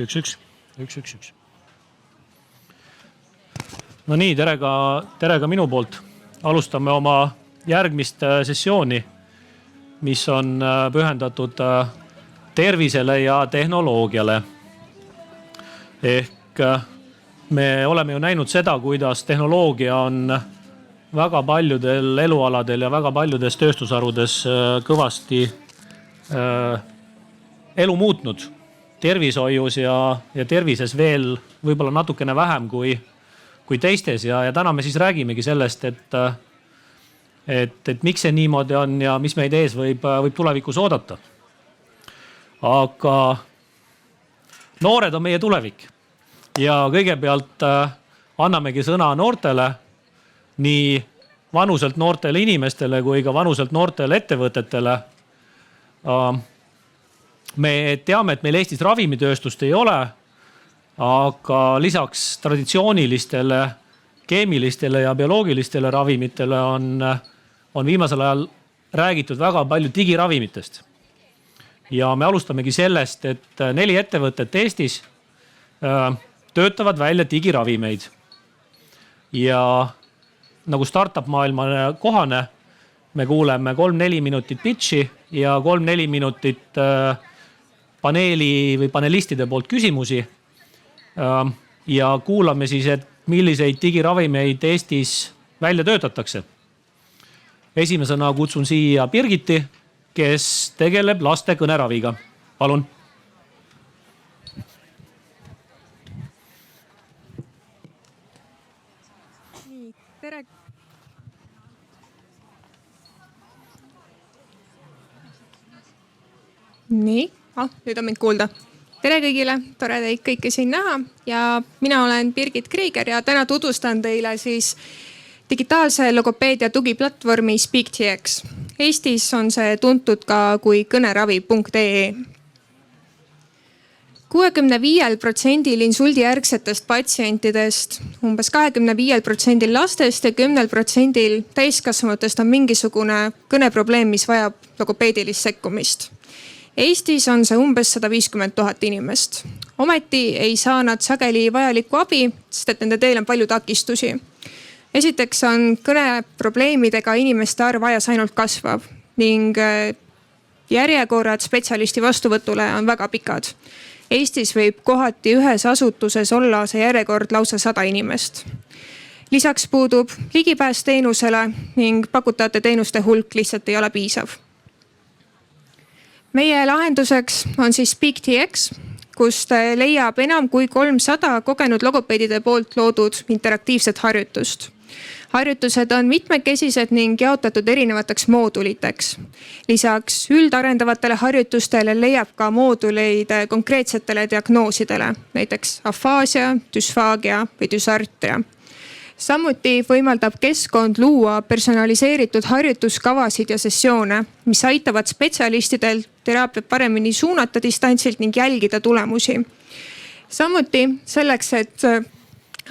üks. No nii, tere ka minu poolt. Alustame oma järgmist sessiooni, mis on pühendatud tervisele ja tehnoloogiale. Ehk me oleme ju näinud seda, kuidas tehnoloogia on väga paljudel elualadel ja väga paljudes tööstusharudes kõvasti elu muutnud. Tervishoius ja tervises veel võib-olla natukene vähem kui teistes ja täna me siis räägimegi sellest, et miks see niimoodi on ja mis meid ees võib tulevikus oodata. Aga noored on meie tulevik ja kõigepealt annamegi sõna noortele, nii vanuselt noortele inimestele kui ka vanuselt noortele ettevõtetele. Me teame, et meil Eestis ravimitööstust ei ole, aga lisaks traditsioonilistele keemilistele ja bioloogilistele ravimitele on viimasel ajal räägitud väga palju digiravimitest. Ja me alustamegi sellest, et 4 ettevõtet Eestis töötavad välja digiravimeid. Ja nagu startup maailmane kohane, me kuuleme 3-4 minutit pitchi ja 3-4 minutit paneeli või panelistide poolt küsimusi. Ja kuulame siis, et milliseid digiravimeid Eestis välja töötatakse. Esimesena kutsun siia Birgiti, kes tegeleb laste kõneraviga. Palun. Tere. Nii, nüüd on mind kuulda. Tere kõigile, tore teid kõiki siin näha ja mina olen Birgit Krieger ja täna tutvustan teile siis digitaalse logopeedia tugiplatvormi SpeakTX. Eestis on see tuntud ka kui kõneravi.ee. 65% insuldijärgsetest patsientidest, umbes 25% lastest ja 10% täiskasvanutest on mingisugune kõneprobleem, mis vajab logopeedilist sekkumist. Eestis on see umbes 150 000 inimest. Ometi ei saa nad sageli vajalikku abi, sest et nende teel on palju takistusi. Esiteks on kõneprobleemidega inimeste arv ajas ainult kasvav ning järjekorrad spetsialisti vastuvõtule on väga pikad. Eestis võib kohati ühes asutuses olla see järjekord lausa 100 inimest. Lisaks puudub ligipääs teenusele ning pakutavate teenuste hulk lihtsalt ei ole piisav. Meie lahenduseks on siis SpeakTX, kust leiab enam kui 300 kogenud logopeedide poolt loodud interaktiivset harjutust. Harjutused on mitmekesised ning jaotatud erinevateks mooduliteks. Lisaks üldarendavatele harjutustele leiab ka mooduleid konkreetsetele diagnoosidele, näiteks afaasia, düsfaagia või düsartria. Samuti võimaldab keskkond luua personaliseeritud harjutuskavasid ja sessioone, mis aitavad spetsialistidel teraapiat paremini suunata distantsilt ning jälgida tulemusi. Samuti selleks, et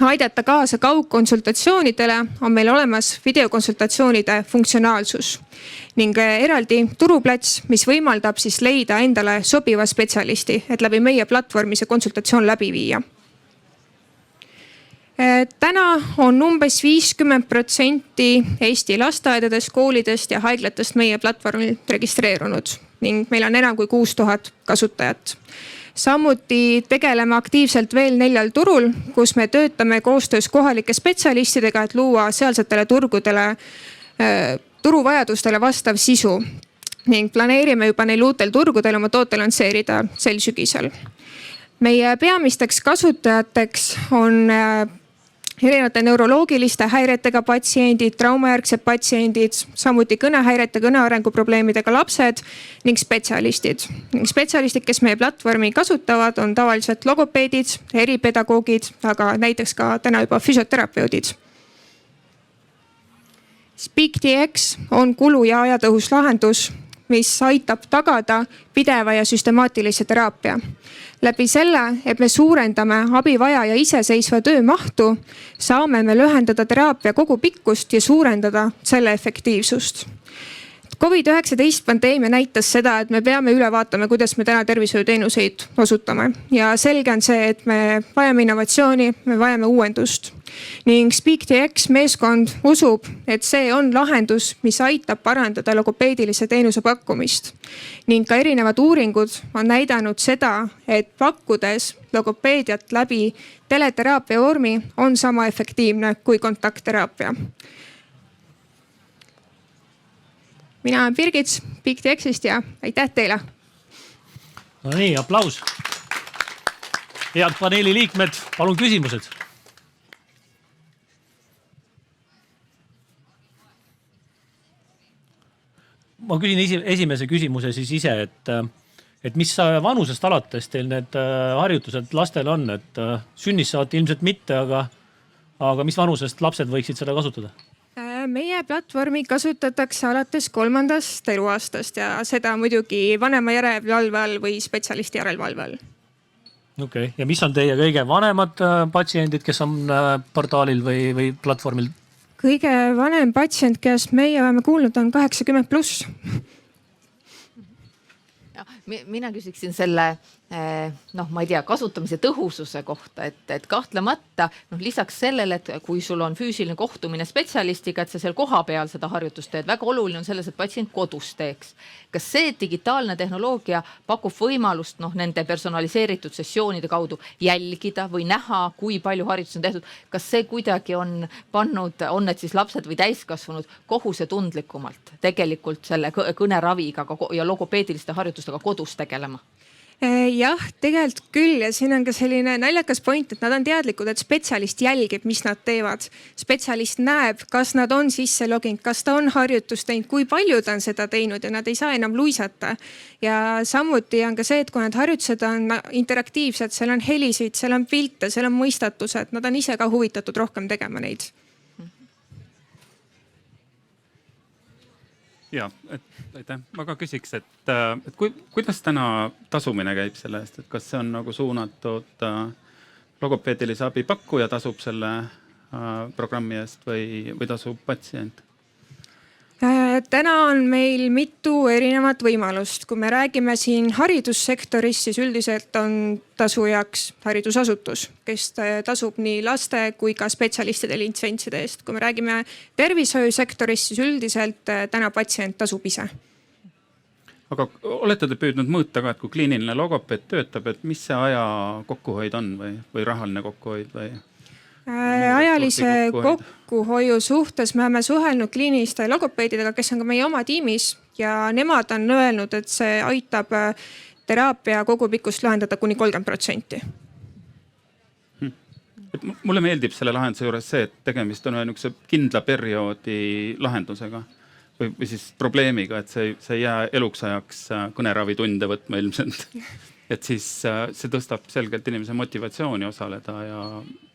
aidata kaasa kaugkonsultatsioonidele, on meil olemas videokonsultatsioonide funktsionaalsus ning eraldi turuplats, mis võimaldab siis leida endale sobiva spetsialisti, et läbi meie platvormi see konsultatsioon läbi viia. Täna on umbes 50% Eesti lasteaedadest, koolidest ja haiglatest meie platvormil registreerunud ning meil on enam kui 6000 kasutajat. Samuti tegeleme aktiivselt veel 4 turul, kus me töötame koostöös kohalike spetsialistidega, et luua sealsetele turgudele turuvajadustele vastav sisu ning planeerime juba neil uutel turgudel oma toote lansseerida sel sügisel. Meie peamisteks kasutajateks on erinevate neuroloogiliste häiretega patsiendid, traumajärgsed patsiendid, samuti kõnehäirete, kõnearenguprobleemidega lapsed ning spetsialistid. Spetsialistid, kes meie platvormi kasutavad, on tavaliselt logopeedid, eripedagoogid, aga näiteks ka täna juba füsioterapeudid. SpeakTX on kulu- ja ajatõhus lahendus, mis aitab tagada pideva ja süstemaatilise teraapia. Läbi selle, et me suurendame abivajaja iseseisva töö mahtu, saame me lühendada teraapia kogu pikkust ja suurendada selle efektiivsust. COVID-19 pandeemia näitas seda, et me peame üle vaatama, kuidas me täna tervishoiuteenuseid osutame ja selge on see, et me vajame innovatsiooni, me vajame uuendust ning SpeakTX meeskond usub, et see on lahendus, mis aitab parandada logopeedilise teenuse pakkumist ning ka erinevad uuringud on näidanud seda, et pakkudes logopeediat läbi teleteraapia vormi on sama efektiivne kui kontaktteraapia. Mina olen Birgit SpeakTX-ist ja aitäh teile. No nii, aplaus. Head paneeli liikmed, palun küsimused. Ma küsin esimese küsimuse siis ise, et mis vanusest alates teil need harjutused lastel on, et sünnis saate ilmselt mitte, aga mis vanusest lapsed võiksid seda kasutada? Meie platvormi kasutatakse alates 3. eluaastast ja seda muidugi vanema järelevalve all või spetsialisti järelevalve all. Okei. Ja mis on teie kõige vanemad patsiendid, kes on portaalil või platvormil? Kõige vanem patsient, kes meie oleme kuulnud, on 80+. Mina küsiksin selle ma ei tea, kasutamise tõhususe kohta, et kahtlemata lisaks sellele, et kui sul on füüsiline kohtumine spetsialistiga, et sa seal koha peal seda harjutust teed, väga oluline on selles, et patsient kodus teeks. Kas see digitaalne tehnoloogia pakub võimalust nende personaliseeritud sessioonide kaudu jälgida või näha, kui palju harjutusi on tehtud? Kas see kuidagi on pannud, on need siis lapsed või täiskasvanud kohusetundlikumalt tegelikult selle kõneraviga ja logopeediliste harjutustega kodus tegelema? Jah, tegelikult küll ja siin on ka selline naljakas point, et nad on teadlikud, et spetsialist jälgib, mis nad teevad. Spetsialist näeb, kas nad on sisse loginud, kas ta on harjutust teinud, kui palju ta on seda teinud ja nad ei saa enam luisata. Ja samuti on ka see, et kui need harjutused on interaktiivsed, seal on helisid, seal on pilte, seal on mõistatused, nad on ise ka huvitatud rohkem tegema neid. Ja, aitäh. Ma ka küsiks, et kuidas täna tasumine käib selle eest, et kas see on nagu suunatud logopeedilise abi pakkuja tasub selle programmi eest või tasub patsient? Täna on meil mitu erinevat võimalust. Kui me räägime siin haridussektorist, siis üldiselt on tasujaks haridusasutus, kes tasub nii laste kui ka spetsialistide litsentside eest. Kui me räägime tervishoiusektorist, siis üldiselt täna patsient tasub ise. Aga olete te püüdnud mõõta ka, et kui kliiniline logopeed töötab, et mis see aja kokkuhoid on või rahaline kokkuhoid või? Ajalise kokkuhoiu suhtes me oleme suhelnud kliiniliste logopeedidega, kes on ka meie oma tiimis ja nemad on öelnud, et see aitab teraapia kogupikkust lühendada kuni 30%. Mulle meeldib selle lahenduse juures see, et tegemist on ühe kindla perioodi lahendusega või siis probleemiga, et see ei jää eluks ajaks kõneravitunde võtma ilmselt. Et siis see tõstab selgelt inimese motivatsiooni osaleda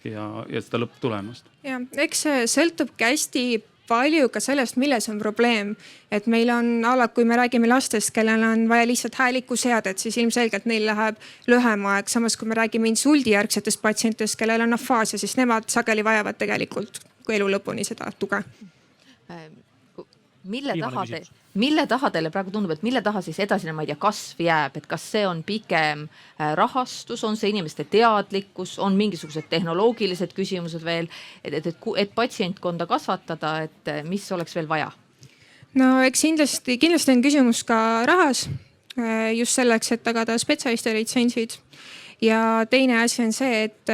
ja seda lõpptulemust. Ja, eks see sõltubki hästi palju ka sellest, milles on probleem. Et meil on kui me räägime lastest, kellel on vaja lihtsalt häälikusseadet, siis ilmselgelt neil läheb lühem aeg. Samas kui me räägime insuldijärgsetest patsientidest, kellel on afaasia, siis nemad sageli vajavad tegelikult elu lõpuni seda tuge. Mille taha teile praegu tundub, et mille taha siis edasine, ma ei tea, kasv jääb, et kas see on pigem rahastus, on see inimeste teadlikkus, on mingisugused tehnoloogilised küsimused veel, et patsientkonda kasvatada, et mis oleks veel vaja? No eks kindlasti on küsimus ka rahas, just selleks, et tagada spetsialiste litsentsid. Ja teine asi on see, et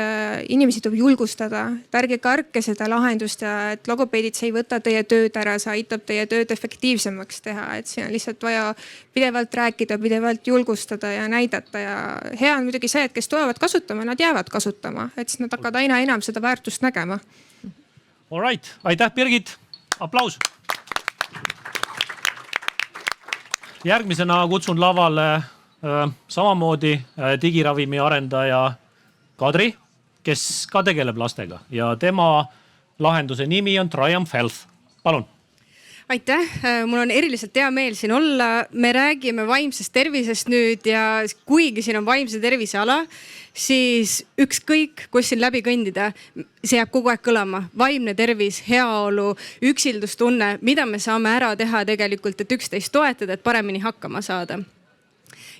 inimesi tuleb julgustada, et ärge karke seda lahendust ja et logopeedid see ei võta teie tööd ära, see aitab teie tööd efektiivsemaks teha. Et siin on lihtsalt vaja pidevalt rääkida, pidevalt julgustada ja näidata ja hea on muidugi see, et kes tulevad kasutama, nad jäävad kasutama, et siis nad hakkavad aina enam seda väärtust nägema. All right, aitäh Birgit, aplaus. Järgmisena kutsun lavale samamoodi digiravimi arendaja Kadri, kes ka tegeleb lastega ja tema lahenduse nimi on Triumph Health. Palun. aitäh, mul on eriliselt hea meel siin olla. Me räägime vaimsest tervisest nüüd ja kuigi siin on vaimse tervise ala, siis ükskõik, kus siin läbi kõndida, see jääb kogu aeg kõlama. Vaimne tervis, heaolu, üksildustunne, mida me saame ära teha tegelikult, et üksteist toetada, et paremini hakkama saada.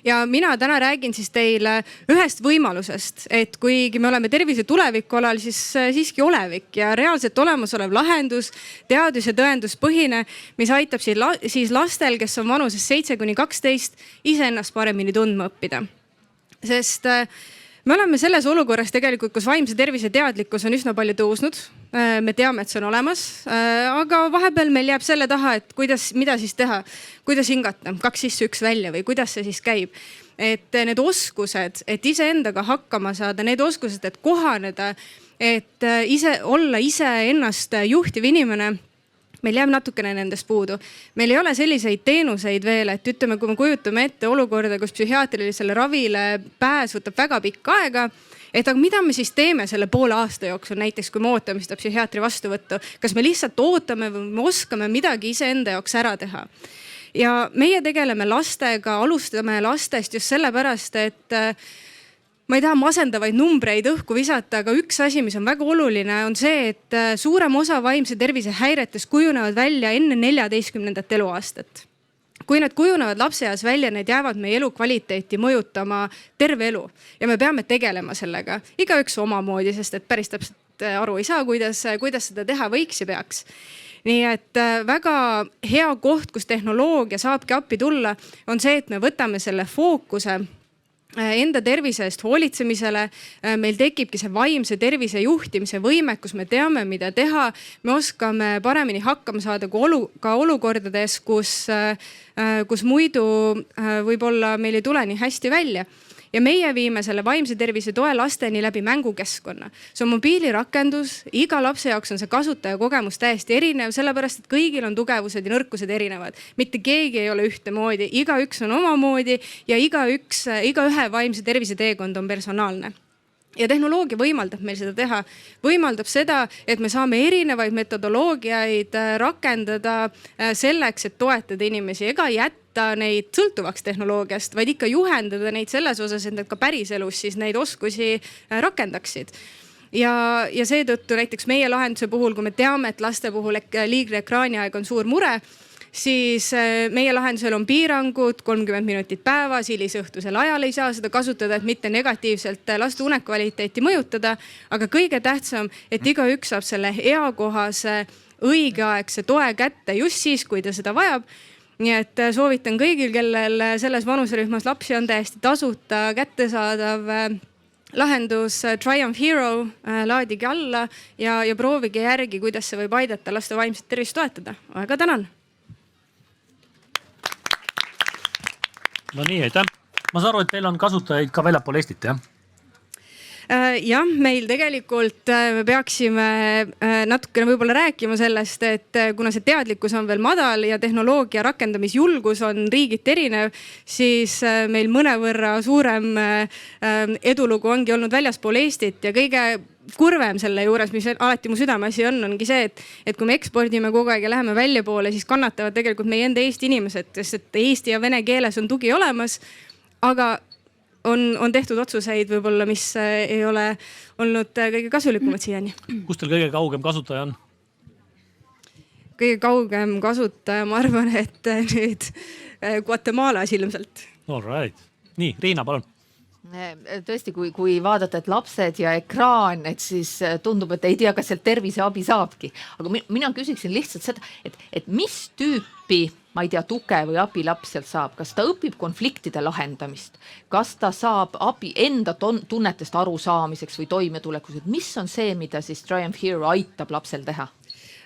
Ja mina täna räägin siis teile ühest võimalusest, et kuigi me oleme tervise tulevikualal, siis siiski olevik ja reaalselt olemasolev lahendus, teadus- ja tõenduspõhine, mis aitab siis lastel, kes on vanuses 7–12, iseennast paremini tundma õppida. Sest me oleme selles olukorras tegelikult, kus vaimse tervise teadlikkus on üsna palju tõusnud. Me teame, et see on olemas, aga vahepeal meil jääb selle taha, et mida siis teha, kuidas hingata, 2 sisse, 1 välja või kuidas see siis käib. Et need oskused, et iseendaga hakkama saada, need oskused, et kohaneda, et olla iseennast juhtiv inimene, meil jääb natukene nendest puudu. Meil ei ole selliseid teenuseid veel, et ütleme, kui me kujutame ette olukorda, kus psühhiaatrilisele ravile pääs võtab väga pikka aega, et aga mida me siis teeme selle poole aasta jooksul, näiteks kui me ootame seda psühhiaatri vastuvõttu, kas me lihtsalt ootame või me oskame midagi iseenda jaoks ära teha. Ja meie tegeleme lastega, alustame lastest just sellepärast, et ma ei taha masendavaid numbreid õhku visata, aga üks asi, mis on väga oluline, on see, et suurem osa vaimse tervise häiretest kujunevad välja enne 14. eluaastat. Kui need kujunevad lapseeas välja, need jäävad meie elukvaliteeti mõjutama terve elu ja me peame tegelema sellega. Igaüks omamoodi, sest et päris täpselt aru ei saa, kuidas seda teha võiks ja peaks. Nii et väga hea koht, kus tehnoloogia saabki appi tulla, on see, et me võtame selle fookuse enda tervise eest hoolitsemisele. Meil tekibki see vaimse tervise juhtimise võimekus, me teame, mida teha. Me oskame paremini hakkama saada ka olukordades, kus muidu võib-olla meil ei tule nii hästi välja. Ja meie viime selle vaimse tervise toe lasteni läbi mängukeskkonna. See on mobiilirakendus, iga lapse jaoks on see kasutaja kogemus täiesti erinev, sellepärast et kõigil on tugevused ja nõrkused erinevad. Mitte keegi ei ole ühtemoodi, igaüks on omamoodi ja igaühe vaimse tervise teekond on personaalne. Ja tehnoloogia võimaldab meil seda teha, võimaldab seda, et me saame erinevaid metodoloogiaid rakendada selleks, et toetada inimesi ega jätta neid sõltuvaks tehnoloogiast, vaid ikka juhendada neid selles osas, et nad ka päriselus siis neid oskusi rakendaksid. Ja seetõttu näiteks meie lahenduse puhul, kui me teame, et laste puhul liigne ekraaniaeg on suur mure, siis meie lahendusel on piirangud 30 minutit päevas, hilisõhtusel ajal ei saa seda kasutada, et mitte negatiivselt laste unekvaliteeti mõjutada. Aga kõige tähtsam, et igaüks saab selle eakohase, õigeaegse toe kätte just siis, kui ta seda vajab. Nii et soovitan kõigil, kellel selles vanuserühmas lapsi on täiesti tasuta kättesaadav lahendus Triumph Hero, laadige alla ja proovige järgi, kuidas see võib aidata laste vaimset tervist toetada. Väga tänan! No nii, aitäh. Ma saan aru, et teil on kasutajaid ka väljapool Eestit, jah? Jah, meil tegelikult me peaksime natukene võib-olla rääkima sellest, et kuna see teadlikkus on veel madal ja tehnoloogia rakendamisjulgus on riigiti erinev, siis meil mõnevõrra suurem edulugu ongi olnud väljaspool Eestit ja kõige kurvem selle juures, mis alati mu südameasi ongi see, et kui me ekspordime kogu aeg ja läheme väljapoole, siis kannatavad tegelikult meie enda Eesti inimesed, sest et eesti ja vene keeles on tugi olemas, aga on tehtud otsuseid võib-olla, mis ei ole olnud kõige kasulikumad siiani. Kus teil kõige kaugem kasutaja on? Kõige kaugem kasutaja, ma arvan, et nüüd Guatemalas ilmselt. All right. Nii, Riina, palun. Tõesti, kui vaadata, et lapsed ja ekraan, et siis tundub, et ei tea, kas sealt terviseabi saabki. Aga mina küsiksin lihtsalt seda, et mis tüüpi, ma ei tea, tuge või abi laps sealt saab. Kas ta õpib konfliktide lahendamist? Kas ta saab abi enda tunnetest aru saamiseks või toimetulekus? Mis on see, mida siis Triumph Hero aitab lapsel teha?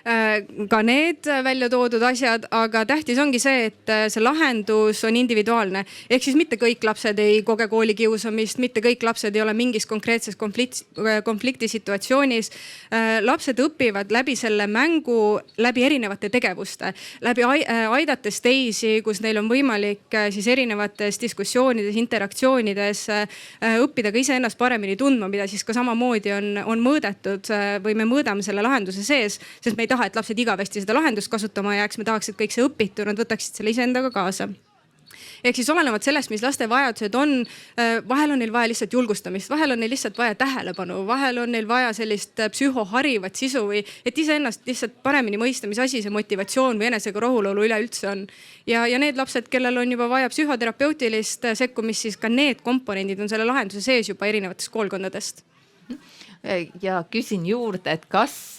Ka need välja toodud asjad, aga tähtis ongi see, et see lahendus on individuaalne. Ehk siis mitte kõik lapsed ei koge koolikiusamist, mitte kõik lapsed ei ole mingis konkreetses konfliktisituatsioonis. Lapsed õpivad läbi selle mängu, läbi erinevate tegevuste, läbi aidates teisi, kus neil on võimalik siis erinevates diskussioonides, interaktsioonides õppida ka iseennast paremini tundma, mida siis ka samamoodi on mõõdetud või me mõõdame selle lahenduse sees, sest me ei ei taha, et lapsed igavesti seda lahendust kasutama jääks, me tahaks, et kõik see õpitu, nad võtaksid selle iseendaga kaasa. Ehk siis olenevalt sellest, mis laste vajadused on, vahel on neil vaja lihtsalt julgustamist, vahel on neil lihtsalt vaja tähelepanu, vahel on neil vaja sellist psühhoharivat sisu või et iseennast lihtsalt paremini mõista, mis asi see motivatsioon või enesega rahulolu üleüldse on. Ja need lapsed, kellel on juba vaja psühhoterapeutilist sekkumist, siis ka need komponendid on selle lahenduse sees juba erinevatest koolkondadest. Ja küsin juurde, et kas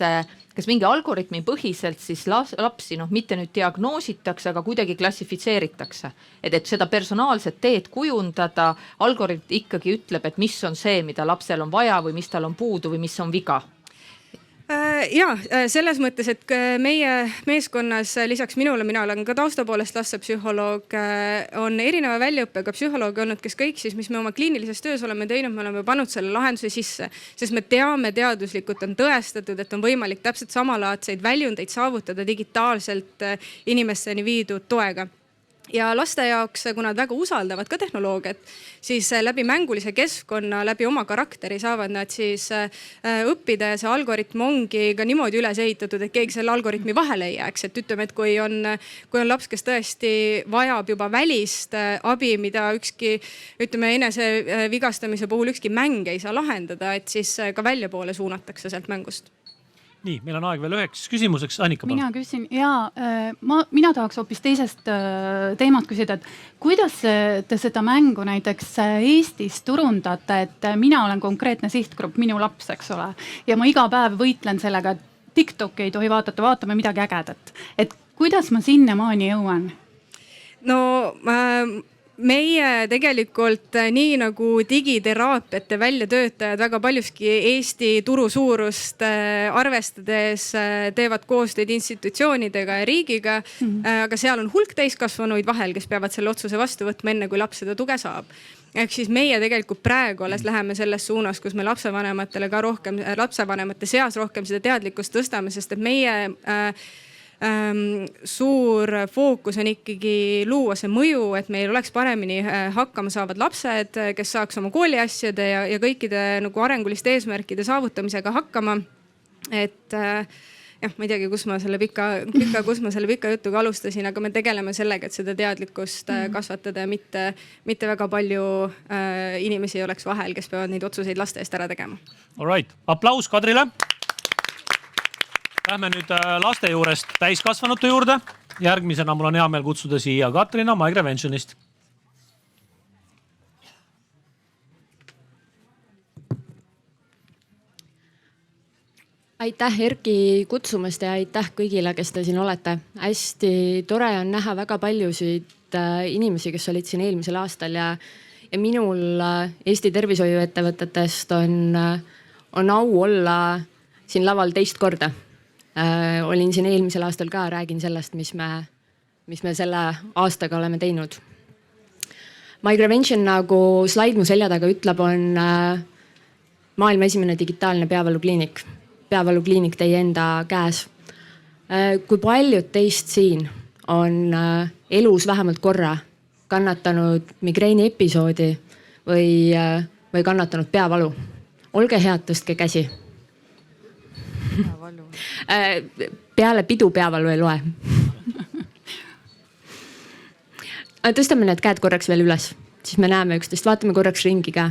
mingi algoritmi põhiselt siis lapsi mitte nüüd diagnoositakse, aga kuidagi klassifitseeritakse, et seda personaalset teed kujundada, algoritm ikkagi ütleb, et mis on see, mida lapsel on vaja või mis tal on puudu või mis on viga? Ja selles mõttes, et meie meeskonnas lisaks minule, mina olen ka tausta poolest lastepsühholoog, on erineva väljaõppega psühholoogi olnud, kes kõik siis, mis me oma kliinilises töös oleme teinud, me oleme pannud selle lahenduse sisse, sest me teame teaduslikult on tõestatud, et on võimalik täpselt samalaadseid väljundeid saavutada digitaalselt inimesteni viidud toega. Ja laste jaoks, kui nad väga usaldavad ka tehnoloogiat, siis läbi mängulise keskkonna, läbi oma karakteri saavad nad siis õppida ja see algoritm ongi ka niimoodi üles ehitatud, et keegi selle algoritmi vahele ei jääks. Et ütleme, et kui on laps, kes tõesti vajab juba välist abi, mida ükski, ütleme, enese vigastamise puhul ükski mäng ei saa lahendada, et siis ka väljapoole suunatakse sealt mängust. Nii, meil on aeg veel üheks küsimuseks. Annika, mina küsin mina tahaks hoopis teisest teemat küsida, et kuidas te seda mängu näiteks Eestis turundate, et mina olen konkreetne sihtgrupp, minu laps, eks ole, ja ma iga päev võitlen sellega, et TikTok'i ei tohi vaadata, vaatame midagi ägedat. Et kuidas ma sinnamaani jõuan? No meie tegelikult nii nagu digiteraapiate väljatöötajad väga paljuski Eesti turu suurust arvestades teevad koostööd institutsioonidega ja riigiga, aga seal on hulk täiskasvanuid vahel, kes peavad selle otsuse vastu võtma enne, kui laps seda tuge saab. Ehk siis meie tegelikult praegu alles läheme selles suunas, kus me lapsevanematele ka rohkem, lapsevanemate seas rohkem seda teadlikkust tõstame, sest et meie suur fookus on ikkagi luua see mõju, et meil oleks paremini hakkama saavad lapsed, kes saaks oma kooliasjade ja kõikide nagu arenguliste eesmärkide saavutamisega hakkama. Et jah, ma ei teagi, kus ma selle pika jutuga alustasin, aga me tegeleme sellega, et seda teadlikkust kasvatada ja mitte väga palju inimesi ei oleks vahel, kes peavad neid otsuseid laste eest ära tegema. All right, aplaus Kadrile. Lähme nüüd laste juurest täiskasvanute juurde. Järgmisena mul on hea meel kutsuda siia Katrina Microventionist. Aitäh Erki kutsumast ja aitäh kõigile, kes te siin olete. Hästi tore on näha väga paljusid inimesi, kes olid siin eelmisel aastal ja minul Eesti tervishoiuettevõtetest on au olla siin laval teist korda. Olin siin eelmisel aastal ka, räägin sellest, mis me selle aastaga oleme teinud. Microvention, nagu slaid mu selja taga ütleb, on maailma esimene digitaalne peavalukliinik. Peavalukliinik teie enda käes. Kui paljud teist siin on elus vähemalt korra kannatanud migreeni episoodi või kannatanud peavalu? Olge head, tõstke käsi. Peale pidu peavalu ei loe. Tõstame need käed korraks veel üles, siis me näeme üksteist, vaatame korraks ringi ka.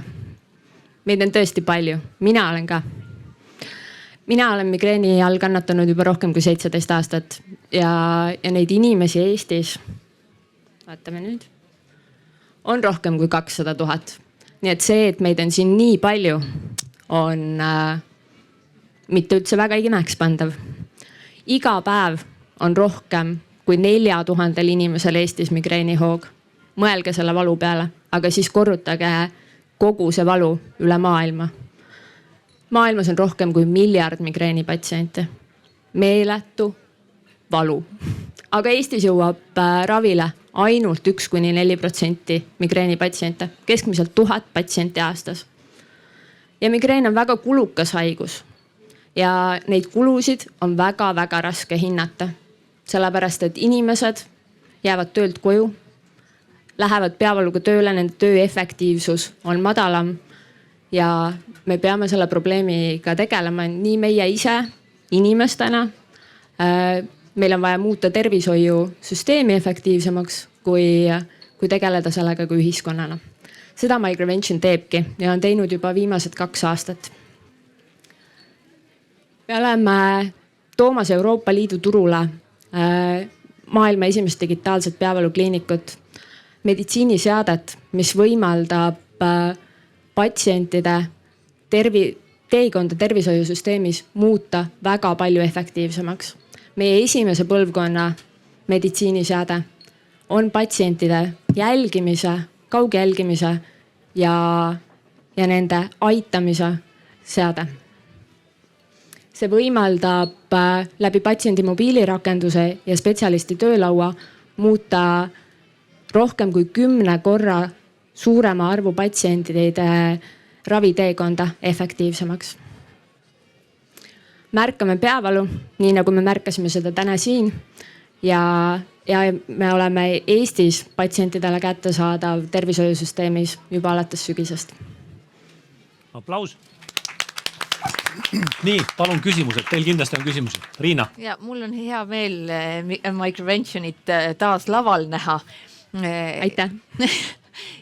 Meid on tõesti palju, mina olen ka. Mina olen migreeni all kannatanud juba rohkem kui 17 aastat ja neid inimesi Eestis, vaatame nüüd, on rohkem kui 200 000. Nii et see, et meid on siin nii palju, on mitte üldse väga imeks pandav. Iga päev on rohkem kui 4000 inimesel Eestis migreenihoog. Mõelge selle valu peale, aga siis korrutage kogu see valu üle maailma. Maailmas on rohkem kui 1 miljard migreenipatsiente. Meeletu valu. Aga Eestis jõuab ravile ainult 1–4% migreenipatsiente, keskmiselt 1000 patsienti aastas. Ja migreen on väga kulukas haigus. Ja neid kulusid on väga-väga raske hinnata, sellepärast et inimesed jäävad töölt koju, lähevad peavaluga tööle, nende töö efektiivsus on madalam ja me peame selle probleemiga tegelema nii meie ise inimestena, meil on vaja muuta tervishoiusüsteemi efektiivsemaks, kui tegeleda sellega kui ühiskonnana. Seda Microvention teebki ja on teinud juba viimased 2 aastat. Me oleme toomas Euroopa Liidu turule maailma esimest digitaalset peavalukliinikut, meditsiiniseadet, mis võimaldab patsientide teekonda tervishoiusüsteemis muuta väga palju efektiivsemaks. Meie esimese põlvkonna meditsiiniseade on patsientide jälgimise, kaugjälgimise ja nende aitamise seade. See võimaldab läbi patsiendi mobiilirakenduse ja spetsialisti töölaua muuta rohkem kui 10 korra suurema arvu patsientide raviteekonda efektiivsemaks. Märkame peavalu, nii nagu me märkasime seda täna siin ja me oleme Eestis patsientidele kättesaadav tervishoiusüsteemis juba alates sügisest. Aplaus. Nii, palun küsimused. Teil kindlasti on küsimusi. Riina. Ja mul on hea meel Microventionit taas laval näha. Aitäh.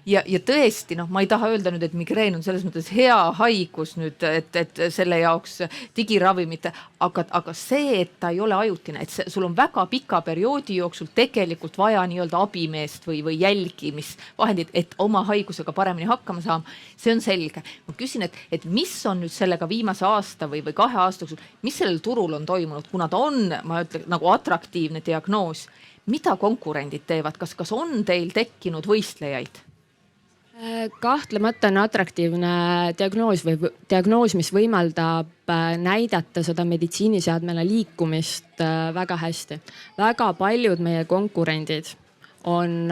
Ja tõesti, ma ei taha öelda nüüd, et migreen on selles mõttes hea haigus nüüd, et selle jaoks digiravimite, aga see, et ta ei ole ajutine, et sul on väga pika perioodi jooksul tegelikult vaja nii-öelda abimeest või jälgimisvahendid, et oma haigusega paremini hakkama saama, see on selge. Ma küsin, et mis on nüüd sellega viimase aasta või 2 aasta jooksul, mis sellel turul on toimunud, kuna ta on, ma ütlen, nagu atraktiivne diagnoos, mida konkurendid teevad, kas on teil tekkinud võistlejaid? Kahtlemata on atraktiivne diagnoos, mis võimaldab näidata seda meditsiiniseadmena liikumist väga hästi. Väga paljud meie konkurendid on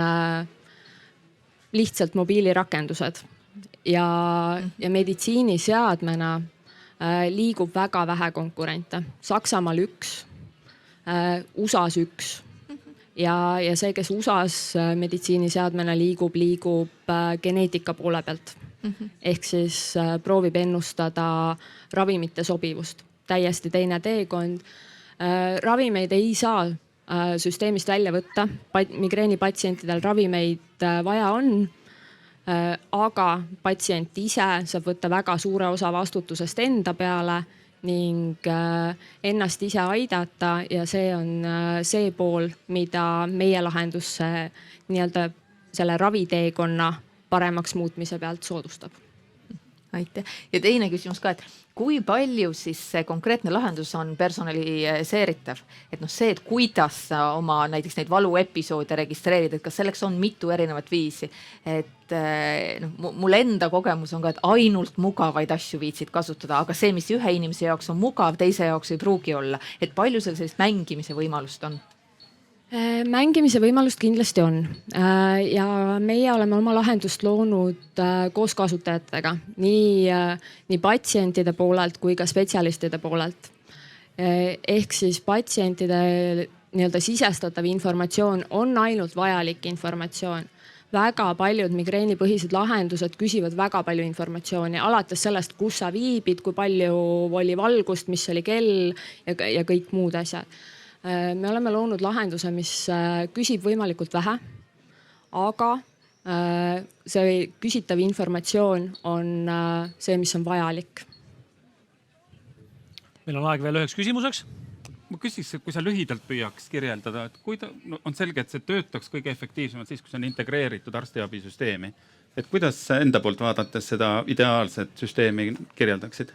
lihtsalt mobiilirakendused ja meditsiiniseadmena liigub väga vähe konkurente. Saksamaal 1, USAs 1. Ja see, kes USAs meditsiiniseadmena liigub geneetika poole pealt. Ehk siis proovib ennustada ravimite sobivust. Täiesti teine teekond. Ravimeid ei saa süsteemist välja võtta. Migreenipatsientidel ravimeid vaja on, aga patsient ise saab võtta väga suure osa vastutusest enda peale ning ennast ise aidata ja see on see pool, mida meie lahendusse nii-öelda selle raviteekonna paremaks muutmise pealt soodustab. Aitäh. Ja teine küsimus ka, et kui palju siis see konkreetne lahendus on personaliseeritav? Et see, et kuidas sa oma näiteks neid valuepisoode registreerid, et kas selleks on mitu erinevat viisi. Et mul enda kogemus on ka, et ainult mugavaid asju viitsid kasutada, aga see, mis ühe inimese jaoks on mugav, teise jaoks ei pruugi olla. Et palju seal sellist mängimise võimalust on? Mängimise võimalust kindlasti on ja meie oleme oma lahendust loonud koos kasutajatega, nii patsientide poolelt kui ka spetsialistide poolelt. Ehk siis patsientide nii-öelda sisestatav informatsioon on ainult vajalik informatsioon. Väga paljud migreenipõhised lahendused küsivad väga palju informatsiooni, alates sellest, kus sa viibid, kui palju oli valgust, mis oli kell ja kõik muud asjad. Me oleme loonud lahenduse, mis küsib võimalikult vähe, aga see küsitav informatsioon on see, mis on vajalik. Meil on aeg veel üheks küsimuseks. Ma küsiks, kui sa lühidalt püüaks kirjeldada, et kui on selge, et see töötaks kõige efektiivsemalt siis, kui see on integreeritud arstiabisüsteemi. Et kuidas enda poolt vaadates seda ideaalset süsteemi kirjeldaksid?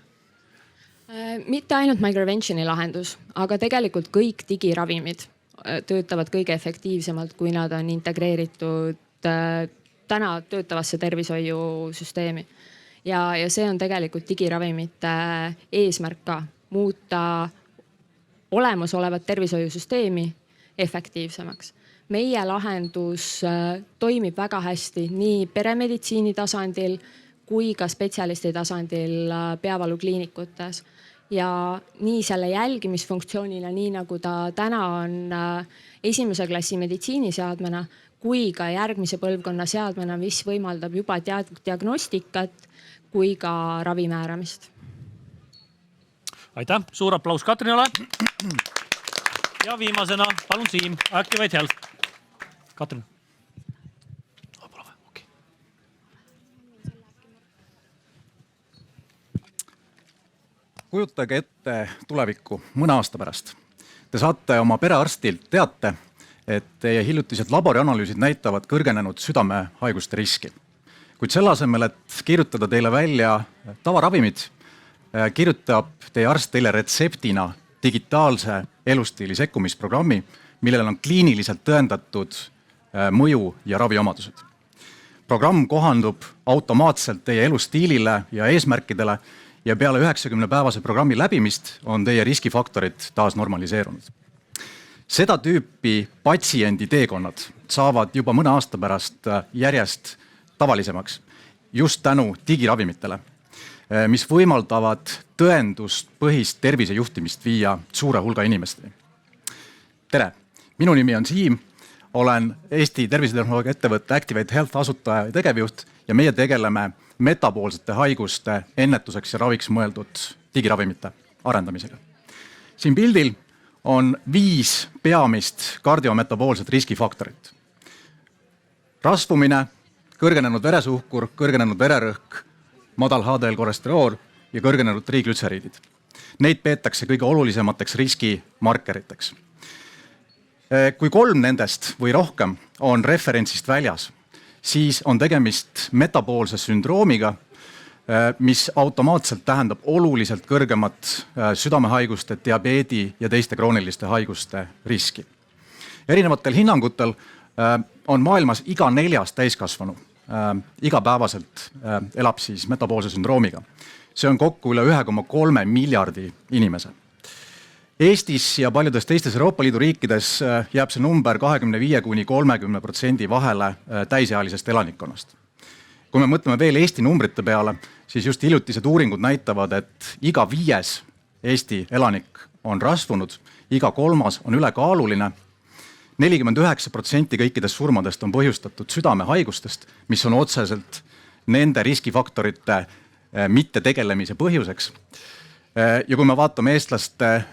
Mitte ainult Microventioni lahendus, aga tegelikult kõik digiravimid töötavad kõige efektiivsemalt, kui nad on integreeritud täna töötavasse tervishoiusüsteemi. Ja see on tegelikult digiravimite eesmärk ka, muuta olemasolevat tervishoiusüsteemi efektiivsemaks. Meie lahendus toimib väga hästi nii peremeditsiini tasandil kui ka spetsialisti tasandil peavalukliinikutes. Ja nii selle jälgimisfunktsioonina, nii nagu ta täna on esimese klassi meditsiiniseadmena, kui ka järgmise põlvkonna seadmena, mis võimaldab juba diagnostikat kui ka ravimääramist. Aitäh, suur aplaus Katrinale. ja viimasena palun Siim, Activate Health. Katrin. Okay. Kujutage ette tulevikku mõne aasta pärast. Te saate oma perearstilt teate, et teie hiljutised laborianalüüsid näitavad kõrgenenud südamehaiguste riski. Kuid selle asemel, et kirjutada teile välja tavaravimid, kirjutab teie arst teile retseptina digitaalse elustiili sekkumisprogrammi, millel on kliiniliselt tõendatud mõju ja raviomadused. Programm kohandub automaatselt teie elustiilile ja eesmärkidele ja peale 90-päevase programmi läbimist on teie riskifaktorid taas normaliseerunud. Seda tüüpi patsiendi teekonnad saavad juba mõne aasta pärast järjest tavalisemaks just tänu digiravimitele, mis võimaldavad tõenduspõhist tervisejuhtimist viia suure hulga inimesteni. Tere, minu nimi on Siim, olen Eesti tervisetehnoloogia ettevõtte Activate Health asutaja ja tegevjuht ja meie tegeleme metaboolsete haiguste ennetuseks ja raviks mõeldud digiravimite arendamisega. Siin pildil on 5 peamist kardiometaboolset riskifaktorit. Rasvumine, kõrgenenud veresuhkur, kõrgenenud vererõhk, madal HDL kolesterool ja kõrgenenud triiglütseriidid. Neid peetakse kõige olulisemateks riskimarkeriteks. Kui 3 nendest või rohkem on referentsist väljas, siis on tegemist metaboolse sündroomiga, mis automaatselt tähendab oluliselt kõrgemat südamehaiguste, diabeedi ja teiste krooniliste haiguste riski. Erinevatel hinnangutel on maailmas iga 4. täiskasvanu igapäevaselt elab siis metaboolse sündroomiga. See on kokku üle 1,3 miljardi inimese. Eestis ja paljudes teistes Euroopa Liidu riikides jääb see number 25–30% vahele täisealisest elanikkonnast. Kui me mõtleme veel Eesti numbrite peale, siis just hiljutised uuringud näitavad, et iga 5. Eesti elanik on rasvunud, iga 3. on ülekaaluline. 49% kõikidest surmadest on põhjustatud südamehaigustest, mis on otseselt nende riskifaktorite mittetegelemise põhjuseks. Ja kui me vaatame eestlaste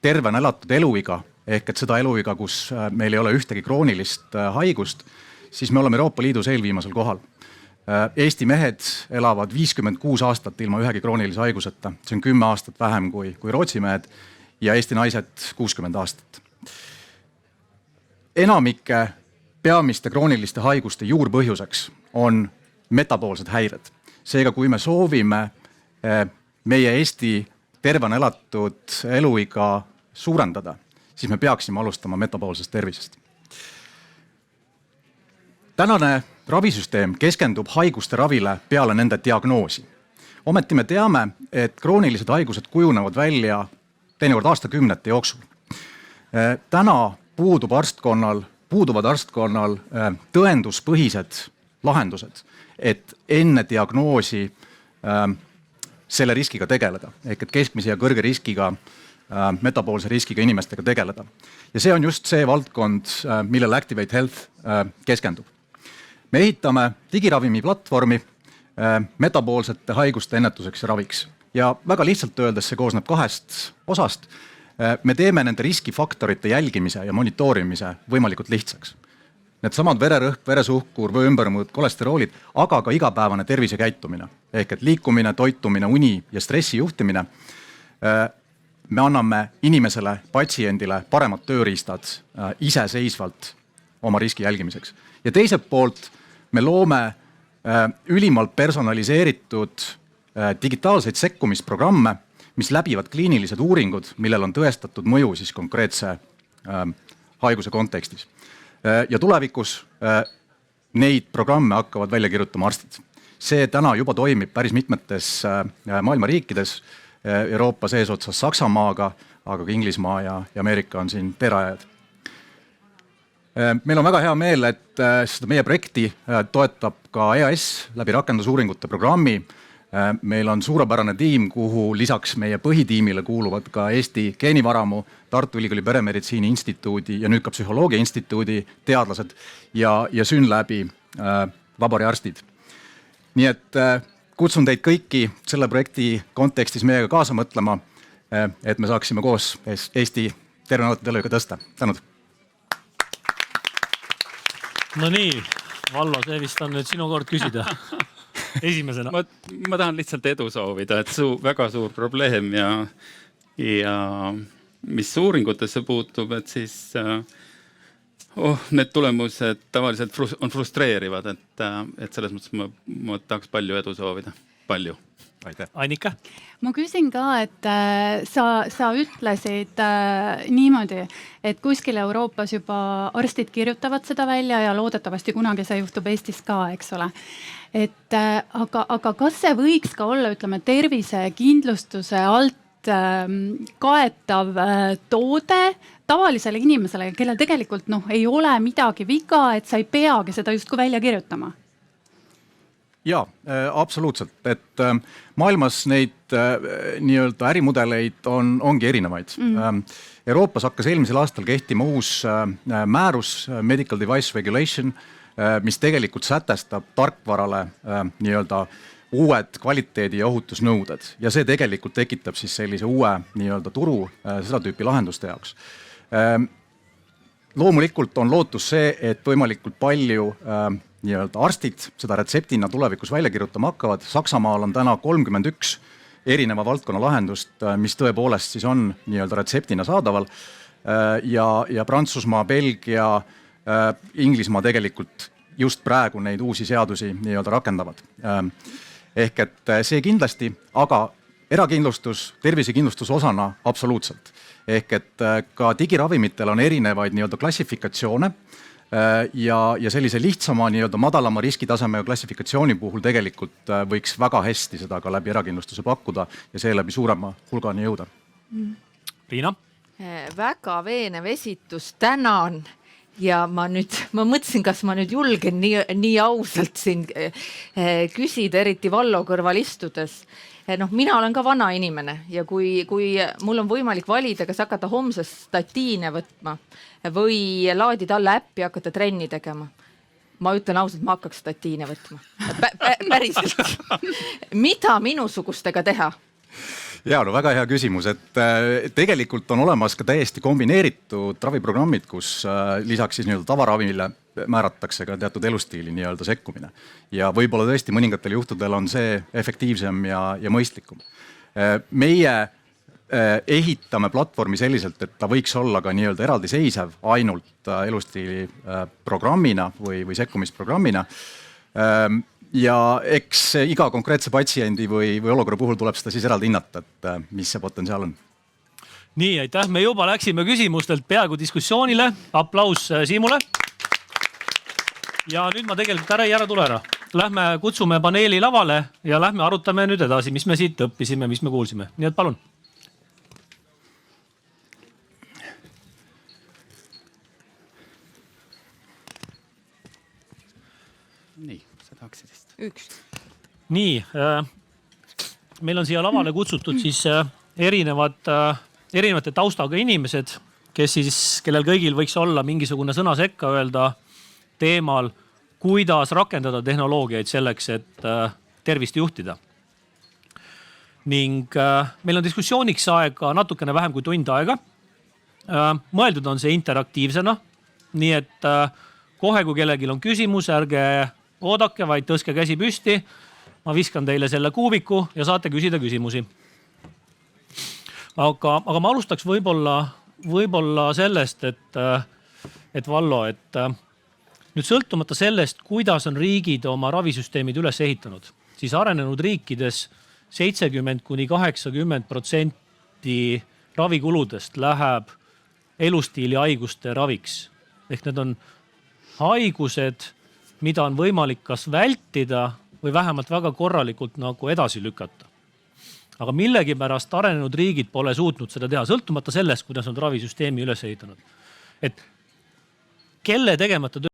tervena elatud eluiga, ehk et seda eluiga, kus meil ei ole ühtegi kroonilist haigust, siis me oleme Euroopa Liidus eelviimasel kohal. Eesti mehed elavad 56 aastat ilma ühegi kroonilise haiguseta, see on 10 aastat vähem kui Rootsi mehed ja Eesti naised 60 aastat. Enamike peamiste krooniliste haiguste juurpõhjuseks on metaboolsed häired. Seega, kui me soovime meie Eesti tervena elatud eluiga suurendada, siis me peaksime alustama metaboolsest tervisest. Tänane ravisüsteem keskendub haiguste ravile peale nende diagnoosi. Ometi me teame, et kroonilised haigused kujunevad välja teinekord aastakümnete jooksul. Täna puuduvad arstkonnal tõenduspõhised lahendused, et enne diagnoosi selle riskiga tegeleda, ehk et keskmise ja kõrge riskiga, metaboolse riskiga inimestega tegeleda. Ja see on just see valdkond, millele Activate Health keskendub. Me ehitame digiravimi platvormi metaboolsete haiguste ennetuseks ja raviks. Ja väga lihtsalt öeldes see koosneb 2 osast. Me teeme nende riskifaktorite jälgimise ja monitoorimise võimalikult lihtsaks. Need samad vererõhk, veresuhkur, vööümbermõõt, kolesteroolid, aga ka igapäevane tervisekäitumine. Ehk et liikumine, toitumine, uni ja stressi juhtimine. Me anname inimesele, patsiendile paremad tööriistad iseseisvalt oma riski jälgimiseks. Ja teiselt poolt me loome ülimalt personaliseeritud digitaalseid sekkumisprogramme, mis läbivad kliinilised uuringud, millel on tõestatud mõju siis konkreetse haiguse kontekstis. Ja tulevikus neid programme hakkavad välja kirjutama arstid. See täna juba toimib päris mitmetes maailma riikides, Euroopa sees otsas Saksamaaga, aga ka Inglismaa ja Ameerika on siin teerajajad. Meil on väga hea meel, et seda meie projekti toetab ka EAS läbi rakendusuuringute programmi. Meil on suurepärane tiim, kuhu lisaks meie põhitiimile kuuluvad ka Eesti geenivaramu, Tartu Ülikooli Peremeditsiini Instituudi ja nüüd ka Psühholoogia Instituudi teadlased ja SYNLABi laboriarstid. Nii et kutsun teid kõiki selle projekti kontekstis meiega kaasa mõtlema, et me saaksime koos Eesti tervemate eluiga tõsta. Tänud! No nii, Vallo, see vist on nüüd sinu kord küsida esimesena. ma tahan lihtsalt edu soovida, et väga suur probleem ja mis uuringutesse puutub, et siis need tulemused tavaliselt on frustreerivad, et selles mõttes ma tahaks palju edu soovida. Palju. Aitäh! Annika? Ma küsin ka, et sa ütlesid niimoodi, et kuskil Euroopas juba arstid kirjutavad seda välja ja loodetavasti kunagi see juhtub Eestis ka, eks ole. Aga kas see võiks ka olla, ütleme, tervisekindlustuse alt kaetav toode tavalisele inimesele, kellel tegelikult ei ole midagi viga, et sa ei peagi seda justkui välja kirjutama? Jaa, absoluutselt, et maailmas neid nii-öelda ärimudeleid ongi erinevaid. Euroopas hakkas eelmisel aastal kehtima uus määrus Medical Device Regulation, mis tegelikult sätestab tarkvarale nii-öelda uued kvaliteedi- ja ohutusnõuded ja see tegelikult tekitab siis sellise uue nii-öelda turu seda tüüpi lahenduste jaoks. Loomulikult on lootus see, et võimalikult palju nii-öelda arstid seda retseptina tulevikus välja kirjutama hakkavad. Saksamaal on täna 31 erineva valdkonna lahendust, mis tõepoolest siis on nii-öelda retseptina saadaval. Ja Prantsusmaa, Belgia, Inglismaa tegelikult just praegu neid uusi seadusi nii-öelda rakendavad. Ehk et see kindlasti, aga erakindlustus, tervisekindlustus osana absoluutselt. Ehk et ka digiravimitel on erinevaid nii-öelda klassifikatsioone ja sellise lihtsama nii-öelda madalama riskitasemega klassifikatsiooni puhul tegelikult võiks väga hästi seda ka läbi erakindlustuse pakkuda ja seeläbi suurema hulgani jõuda. Riina? Väga veenev esitus, tänan. Ja ma mõtlesin, kas ma nüüd julgen nii ausalt siin küsida, eriti Vallo kõrval istudes. Mina olen ka vana inimene ja kui mul on võimalik valida, kas hakata homsest statiine võtma või laadida alla äppi ja hakata trenni tegema. Ma ütlen ausalt, ma hakkaks statiine võtma. Päriselt. Mida minusugustega teha? Jaa, no väga hea küsimus, et tegelikult on olemas ka täiesti kombineeritud raviprogrammid, kus lisaks siis nii-öelda tavaravimile määratakse ka teatud elustiili nii-öelda sekkumine. Ja võib-olla tõesti mõningatel juhtudel on see efektiivsem ja mõistlikum. Meie ehitame platvormi selliselt, et ta võiks olla ka nii-öelda eraldiseisev ainult elustiili programmina või sekkumisprogrammina. Ja eks iga konkreetse patsiendi või olukorra puhul tuleb seda siis eraldi hinnata, et mis see potentsiaal on. Nii, aitäh. Me juba läksime küsimustelt peaaegu diskussioonile. Aplaus Siimule. Ja nüüd ma tegelikult ära tule ära. Lähme kutsume paneeli lavale ja lähme arutame nüüd edasi, mis me siit õppisime, mis me kuulsime. Nii et palun. Nii, seda haksidest. Nii, meil on siia lavale kutsutud siis erinevate taustaga inimesed, kellel kõigil võiks olla mingisugune sõna sekka öelda teemal, kuidas rakendada tehnoloogiaid selleks, et tervist juhtida. Ning meil on diskussiooniks aega natukene vähem kui tund aega. Mõeldud on see interaktiivsena, nii et kohe kui kellelgi on küsimus, ärge oodake, vaid tõske käsi püsti. Ma viskan teile selle kuubiku ja saate küsida küsimusi. Aga ma alustaks võib-olla sellest, et Vallo, et nüüd sõltumata sellest, kuidas on riigid oma ravisüsteemid üles ehitanud, siis arenenud riikides 70–80% ravikuludest läheb elustiili haiguste raviks. Ehk need on haigused, mida on võimalik kas vältida või vähemalt väga korralikult nagu edasi lükata. Aga millegipärast arenenud riigid pole suutnud seda teha, sõltumata sellest, kuidas on ravisüsteemi üles ehitanud. Et kelle tegemata töö